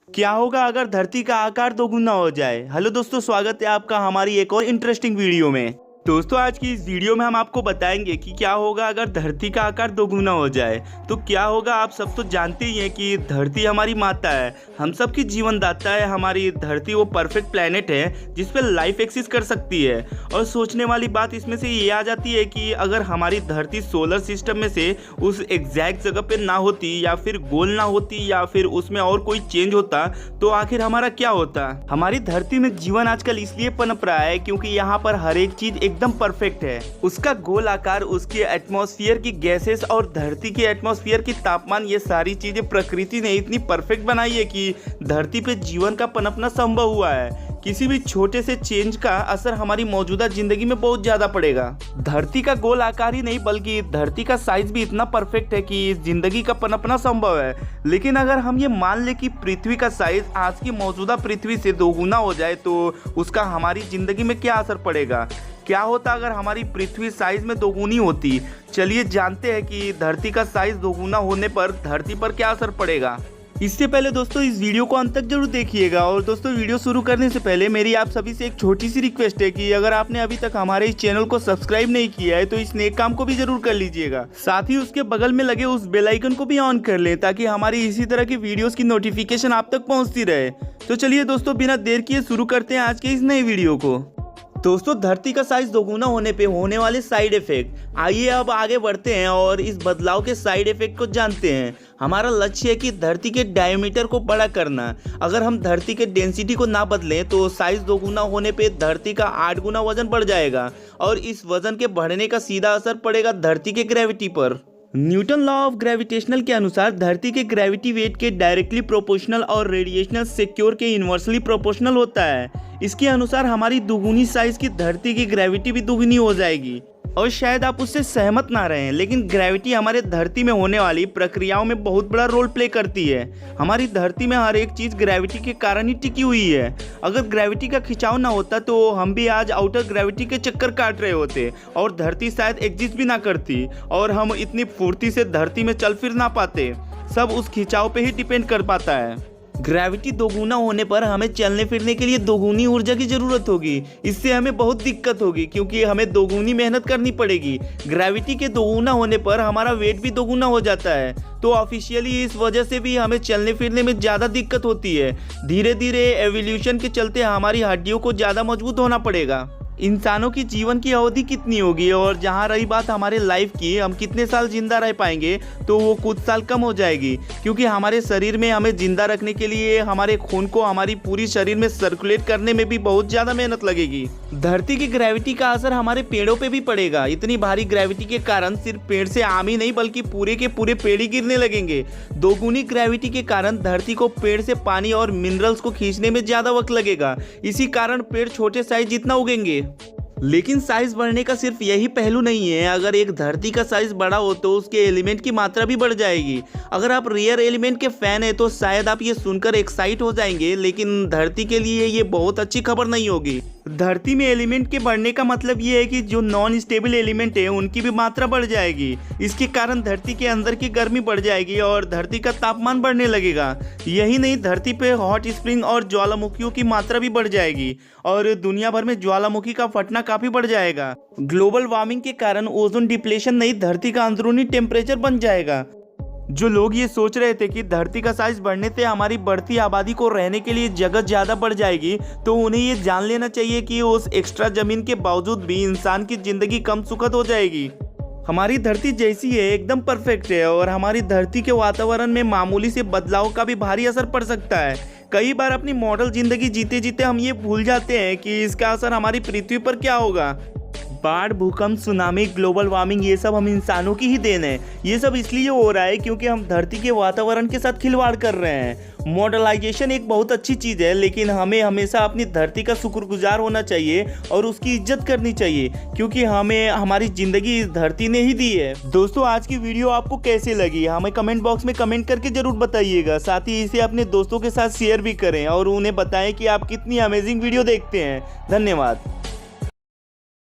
क्या होगा अगर धरती का आकार दोगुना हो जाए। हेलो दोस्तों, स्वागत है आपका हमारी एक और इंटरेस्टिंग वीडियो में। दोस्तों, आज की इस वीडियो में हम आपको बताएंगे कि क्या होगा अगर धरती का आकार दोगुना हो जाए। तो क्या होगा, आप सब तो जानते ही हैं कि धरती हमारी माता है, हम सब की जीवनदाता है। हमारी धरती वो परफेक्ट प्लेनेट है जिस पर लाइफ एक्सिस्ट कर सकती है। और सोचने वाली बात इसमें से ये आ जाती है कि अगर हमारी धरती सोलर सिस्टम में से उस एग्जैक्ट जगह पे ना होती, या फिर गोल ना होती, या फिर उसमें और कोई चेंज होता, तो आखिर हमारा क्या होता। हमारी धरती में जीवन आजकल इसलिए पनप रहा है क्योंकि यहाँ पर हर एक चीज एकदम परफेक्ट है। उसका गोल आकार, उसके एटमॉस्फेयर की गैसेस और धरती के एटमॉस्फेयर की तापमान, ये सारी चीजें प्रकृति ने इतनी परफेक्ट बनाई है कि धरती पे जीवन का पनपना संभव हुआ है। किसी भी छोटे से चेंज का असर हमारी मौजूदा जिंदगी में बहुत ज्यादा पड़ेगा। धरती का गोल आकार ही नहीं बल्कि धरती का साइज भी इतना परफेक्ट है कि जिंदगी का पनपना संभव है। लेकिन अगर हम ये मान ले कि पृथ्वी का साइज आज की मौजूदा पृथ्वी से दोगुना हो जाए तो उसका हमारी जिंदगी में क्या असर पड़ेगा। क्या होता अगर हमारी पृथ्वी साइज में दोगुनी होती। चलिए जानते हैं कि धरती का साइज दोगुना होने पर धरती पर क्या असर पड़ेगा। इससे पहले दोस्तों इस वीडियो को अंत तक जरूर देखिएगा। और दोस्तों, वीडियो शुरू करने से पहले मेरी आप सभी से एक छोटी सी रिक्वेस्ट है कि अगर आपने अभी तक हमारे इस चैनल को सब्सक्राइब नहीं किया है तो इस नेक काम को भी जरूर कर लीजिएगा। साथ ही उसके बगल में लगे उस बेल आइकन को भी ऑन कर लें ताकि हमारी इसी तरह की वीडियोस की नोटिफिकेशन आप तक पहुंचती रहे। तो चलिए दोस्तों, बिना देर किए शुरू करते हैं आज के इस नए वीडियो को। दोस्तों, धरती का साइज दोगुना होने पे होने वाले साइड इफेक्ट। आइए अब आगे बढ़ते हैं और इस बदलाव के साइड इफेक्ट को जानते हैं। हमारा लक्ष्य है कि धरती के डायमीटर को बड़ा करना। अगर हम धरती के डेंसिटी को ना बदलें तो साइज दोगुना होने पे धरती का 8 गुना वजन बढ़ जाएगा और इस वजन के बढ़ने का सीधा असर पड़ेगा धरती के ग्रेविटी पर। न्यूटन लॉ ऑफ ग्रेविटेशनल के अनुसार धरती के ग्रेविटी वेट के डायरेक्टली प्रोपोर्शनल और रेडिएशनल सिक्योर के इन्वर्सली प्रोपोर्शनल होता है। इसके अनुसार हमारी दुगुनी साइज की धरती की ग्रेविटी भी दुगुनी हो जाएगी। और शायद आप उससे सहमत ना रहें, लेकिन ग्रेविटी हमारे धरती में होने वाली प्रक्रियाओं में बहुत बड़ा रोल प्ले करती है। हमारी धरती में हर एक चीज ग्रेविटी के कारण ही टिकी हुई है। अगर ग्रेविटी का खिंचाव ना होता तो हम भी आज आउटर ग्रेविटी के चक्कर काट रहे होते और धरती शायद एग्जिस्ट भी ना करती और हम इतनी फुर्ती से धरती में चल फिर ना पाते। सब उस खिंचाव पे ही डिपेंड कर पाता है। ग्रेविटी दोगुना होने पर हमें चलने फिरने के लिए दोगुनी ऊर्जा की जरूरत होगी। इससे हमें बहुत दिक्कत होगी क्योंकि हमें दोगुनी मेहनत करनी पड़ेगी। ग्रेविटी के दोगुना होने पर हमारा वेट भी दोगुना हो जाता है, तो ऑफिशियली इस वजह से भी हमें चलने फिरने में ज़्यादा दिक्कत होती है। धीरे धीरे एवोल्यूशन के चलते हमारी हड्डियों को ज़्यादा मजबूत होना पड़ेगा। इंसानों की जीवन की अवधि कितनी होगी, और जहाँ रही बात हमारे लाइफ की, हम कितने साल जिंदा रह पाएंगे, तो वो कुछ साल कम हो जाएगी क्योंकि हमारे शरीर में हमें जिंदा रखने के लिए हमारे खून को हमारी पूरी शरीर में सर्कुलेट करने में भी बहुत ज़्यादा मेहनत लगेगी। धरती की ग्रेविटी का असर हमारे पेड़ों पे भी पड़ेगा। इतनी भारी ग्रेविटी के कारण सिर्फ पेड़ से आम ही नहीं बल्कि पूरे के पूरे पेड़ ही गिरने लगेंगे। दोगुनी ग्रेविटी के कारण धरती को पेड़ से पानी और मिनरल्स को खींचने में ज़्यादा वक्त लगेगा। इसी कारण पेड़ छोटे साइज जितना उगेंगे। लेकिन साइज बढ़ने का सिर्फ यही पहलू नहीं है। अगर एक धरती का साइज बड़ा हो तो उसके एलिमेंट की मात्रा भी बढ़ जाएगी। अगर आप रेयर एलिमेंट के फैन है तो शायद आप ये सुनकर एक्साइट हो जाएंगे, लेकिन धरती के लिए ये बहुत अच्छी खबर नहीं होगी। धरती में एलिमेंट के बढ़ने का मतलब ये है कि जो नॉन स्टेबल एलिमेंट है उनकी भी मात्रा बढ़ जाएगी। इसके कारण धरती के अंदर की गर्मी बढ़ जाएगी और धरती का तापमान बढ़ने लगेगा। यही नहीं, धरती पे हॉट स्प्रिंग और ज्वालामुखियों की मात्रा भी बढ़ जाएगी और दुनिया भर में ज्वालामुखी का फटना काफी बढ़ जाएगा। ग्लोबल वार्मिंग के कारण ओजोन डिप्लेशन नहीं, धरती का अंदरूनी टेम्परेचर बन जाएगा। जो लोग ये सोच रहे थे कि धरती का साइज बढ़ने से हमारी बढ़ती आबादी को रहने के लिए जगह ज़्यादा बढ़ जाएगी, तो उन्हें ये जान लेना चाहिए कि उस एक्स्ट्रा ज़मीन के बावजूद भी इंसान की ज़िंदगी कम सुखद हो जाएगी। हमारी धरती जैसी है एकदम परफेक्ट है और हमारी धरती के वातावरण में मामूली से बदलाव का भी भारी असर पड़ सकता है। कई बार अपनी मॉडल ज़िंदगी जीते जीते हम ये भूल जाते हैं कि इसका असर हमारी पृथ्वी पर क्या होगा। बाढ़, भूकंप, सुनामी, ग्लोबल वार्मिंग, ये सब हम इंसानों की ही देन है। ये सब इसलिए हो रहा है क्योंकि हम धरती के वातावरण के साथ खिलवाड़ कर रहे हैं। मॉडर्नाइजेशन एक बहुत अच्छी चीज़ है, लेकिन हमें हमेशा अपनी धरती का शुक्रगुजार होना चाहिए और उसकी इज्जत करनी चाहिए क्योंकि हमें हमारी ज़िंदगी इस धरती ने ही दी है। दोस्तों, आज की वीडियो आपको कैसे लगी हमें कमेंट बॉक्स में कमेंट करके जरूर बताइएगा। साथ ही इसे अपने दोस्तों के साथ शेयर भी करें और उन्हें बताएं कि आप कितनी अमेजिंग वीडियो देखते हैं। धन्यवाद।